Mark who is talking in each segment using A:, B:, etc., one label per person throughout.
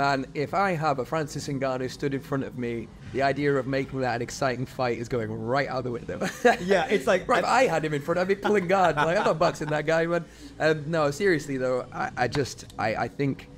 A: Man, if I have a Francis Ngannou stood in front of me, the idea of making that an exciting fight is going right out the window.
B: Yeah, it's like...
A: Right, if I had him in front, I'd be pulling guard. Like, I'm not boxing that guy, man. No, seriously, though, I think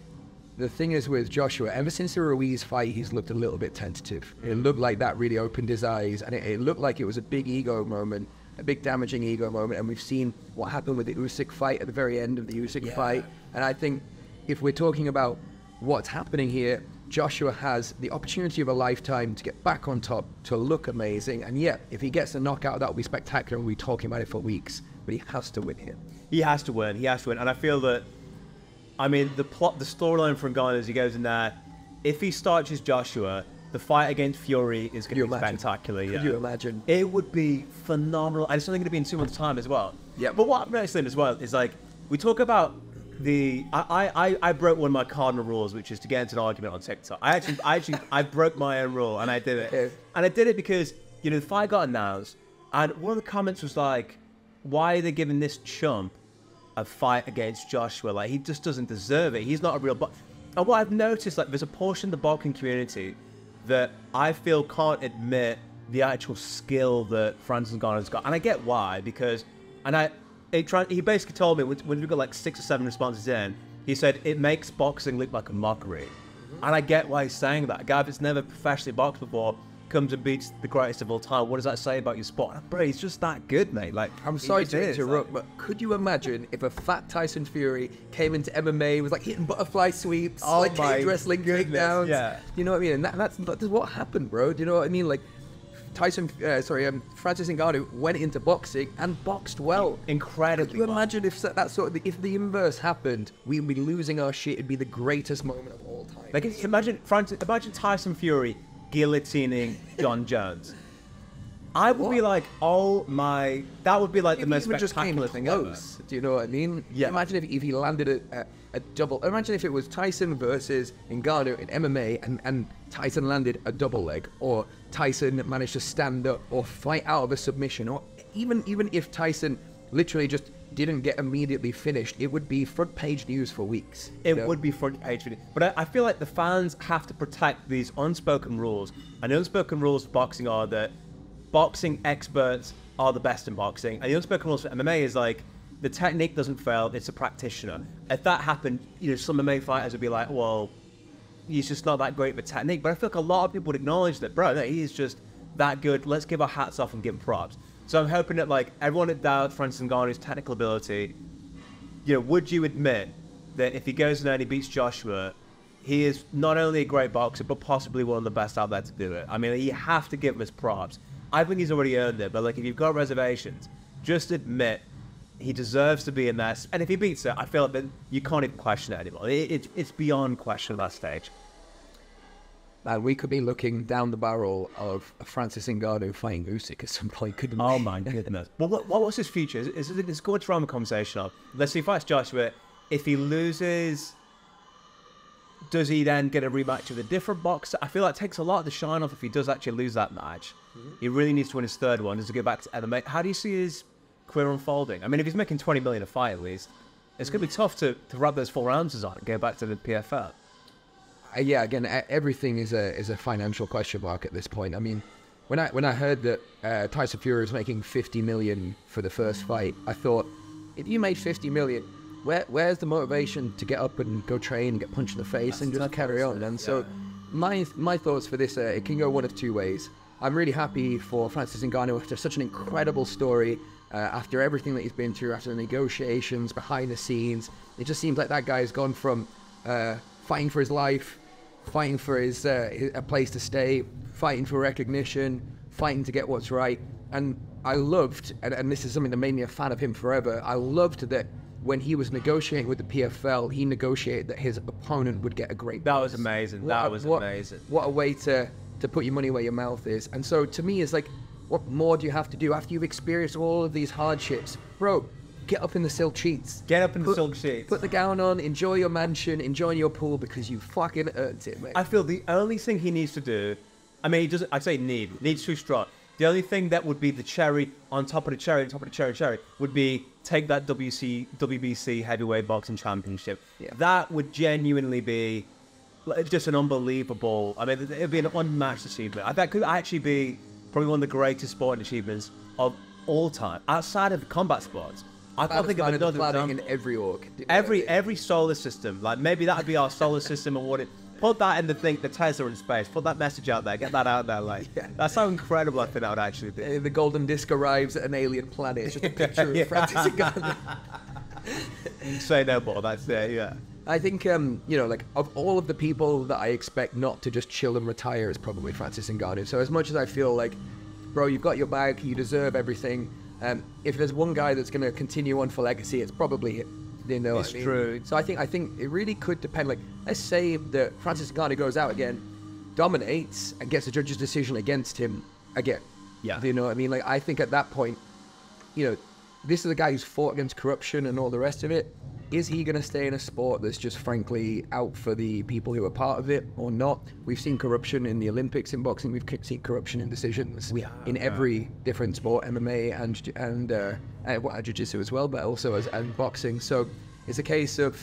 A: the thing is with Joshua, ever since the Ruiz fight, he's looked a little bit tentative. It looked like that really opened his eyes, and it looked like it was a big ego moment, a big damaging ego moment, and we've seen what happened with the Usyk fight at the very end of the Usyk fight, and I think if we're talking about what's happening here, Joshua has the opportunity of a lifetime to get back on top, to look amazing, and yeah, if he gets a knockout, that'll be spectacular, and we'll be talking about it for weeks, but he has to win here.
B: He has to win, and I feel that, I mean, the storyline for Ngannou as he goes in there, if he starches Joshua, the fight against Fury is going to be spectacular.
A: Could you imagine?
B: It would be phenomenal, and it's only going to be in 2 months' time as well.
A: Yeah.
B: But what I'm noticing as well is, like, we talk about I broke one of my cardinal rules, which is to get into an argument on TikTok. I broke my own rule, and I did it.
A: Yeah.
B: And I did it because, you know, the fight got announced, and one of the comments was like, why are they giving this chump a fight against Joshua? Like, he just doesn't deserve it. He's not a real And what I've noticed, like, there's a portion of the boxing community that I feel can't admit the actual skill that Francis Ngannou's got. And I get why, because, he basically told me, when we got like 6 or 7 responses in, he said, it makes boxing look like a mockery. And I get why he's saying that. A guy that's never professionally boxed before comes and beats the greatest of all time. What does that say about your sport? Bro, he's just that good, mate. Like,
A: I'm sorry to interrupt, but could you imagine if a fat Tyson Fury came into MMA, was like hitting butterfly sweeps, like cage wrestling takedowns?
B: Yeah.
A: You know what I mean? And that's what happened, bro. Do you know what I mean? Like, Francis Ngannou went into boxing and boxed well.
B: Incredibly.
A: Could you imagine if if the inverse happened, we'd be losing our shit? It'd be the greatest moment of all time.
B: Like, imagine Tyson Fury guillotining John Jones. I would be like, oh my, that would be like the most spectacular thing ever.
A: Do you know what I mean?
B: Yeah.
A: Imagine if he landed a double. Imagine if it was Tyson versus Ngannou in MMA and Tyson landed a double leg, or Tyson managed to stand up or fight out of a submission, or even if Tyson literally just didn't get immediately finished, it would be front page news for weeks.
B: It would be front page news. But I feel like the fans have to protect these unspoken rules. And the unspoken rules for boxing are that boxing experts are the best in boxing. And the unspoken rules for MMA is like, the technique doesn't fail, it's a practitioner. If that happened, you know, some MMA fighters would be like, well, he's just not that great with technique. But I feel like a lot of people would acknowledge that, bro, no, he is just that good. Let's give our hats off and give him props. So I'm hoping that, like, everyone that doubts Francis Ngannou's technical ability, you know, would you admit that if he goes in there and he beats Joshua, he is not only a great boxer, but possibly one of the best out there to do it? I mean, you have to give him his props. I think he's already earned it, but, like, if you've got reservations, just admit he deserves to be in there. And if he beats it, I feel like you can't even question it anymore. It's beyond question at that stage.
A: And we could be looking down the barrel of Francis Ngannou fighting Usyk at some point, couldn't we?
B: Oh my goodness. Well, what's his future? It's going to run the conversation of, let's see, if he fights Joshua, if he loses, does he then get a rematch with a different boxer? I feel like it takes a lot of the shine off if he does actually lose that match. He really needs to win his third one. Does he go back to MMA? How do you see his career unfolding? I mean, if he's making 20 million a fight at least, it's going to be tough to wrap those 4 ounces on and go back to the PFL.
A: Yeah, again, everything is a financial question mark at this point. I mean, when I heard that Tyson Fury was making 50 million for the first fight, I thought, if you made 50 million, where's the motivation to get up and go train and get punched in the face and just carry on? And so, my thoughts for this, it can go one of 2 ways. I'm really happy for Francis Ngannou after such an incredible story, after everything that he's been through, after the negotiations, behind the scenes. It just seems like that guy has gone from fighting for his life, fighting for a place to stay, fighting for recognition, fighting to get what's right. And I loved, and this is something that made me a fan of him forever, I loved that when he was negotiating with the PFL, he negotiated that his opponent would get a great price.
B: That was amazing. Amazing.
A: What a way to put your money where your mouth is. And so to me, it's like, what more do you have to do after you've experienced all of these hardships? Bro, get up in the silk sheets.
B: Get up in the silk sheets.
A: Put the gown on, enjoy your mansion, enjoy your pool, because you fucking earned it, mate.
B: I feel the only thing he needs to do, I mean, he doesn't, I say needs too strong. The only thing that would be the cherry on top of the cherry, would be take that WBC heavyweight boxing championship.
A: Yeah.
B: That would genuinely be It's just an unbelievable. I mean, it'd be an unmatched achievement. That could actually be probably one of the greatest sporting achievements of all time, outside of combat sports. I can't think of another
A: planning in every org.
B: Every solar system, like maybe that would be our solar system awarded. Put that in the Tesla in space. Put that message out there. Get that out there. Like that's how incredible I think that would actually be.
A: The golden disc arrives at an alien planet. It's just a picture of Francis Ngannou.
B: Say no more. That's it. Yeah.
A: I think like of all of the people that I expect not to just chill and retire is probably Francis Ngannou. So as much as I feel like, bro, you've got your bag, you deserve everything. If there's one guy that's going to continue on for legacy, it's probably him. You know
B: it's
A: what I mean?
B: true.
A: So I think it really could depend. Like, let's say that Francis Ngannou goes out again, dominates, and gets a judge's decision against him again.
B: Yeah.
A: You know what I mean? Like, I think at that point, this is a guy who's fought against corruption and all the rest of it. Is he going to stay in a sport that's just frankly out for the people who are part of it or not? We've seen corruption in the Olympics in boxing. We've seen corruption in decisions in every different sport, MMA and jiu-jitsu as well, but also and boxing. So it's a case of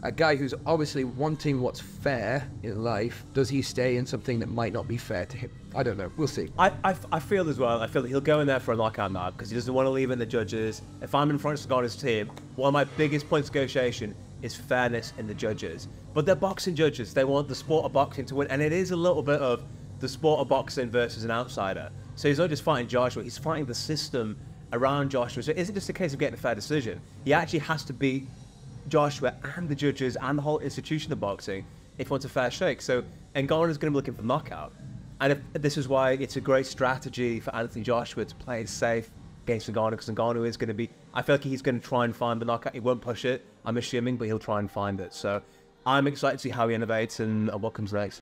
A: a guy who's obviously wanting what's fair in life. Does he stay in something that might not be fair to him? I don't know. We'll see.
B: I feel as well. I feel that he'll go in there for a knockout now because he doesn't want to leave in the judges. If I'm in Francis Ngannou's team, one of my biggest points of negotiation is fairness in the judges. But they're boxing judges. They want the sport of boxing to win, and it is a little bit of the sport of boxing versus an outsider. So he's not just fighting Joshua; he's fighting the system around Joshua. So it isn't just a case of getting a fair decision. He actually has to beat Joshua and the judges and the whole institution of boxing if he wants a fair shake. So Ngannou's going to be looking for knockout. And this is why it's a great strategy for Anthony Joshua to play it safe against Ngannou, because Ngannou is going to be, I feel like he's going to try and find the knockout. He won't push it, I'm assuming, but he'll try and find it. So I'm excited to see how he innovates and what comes next.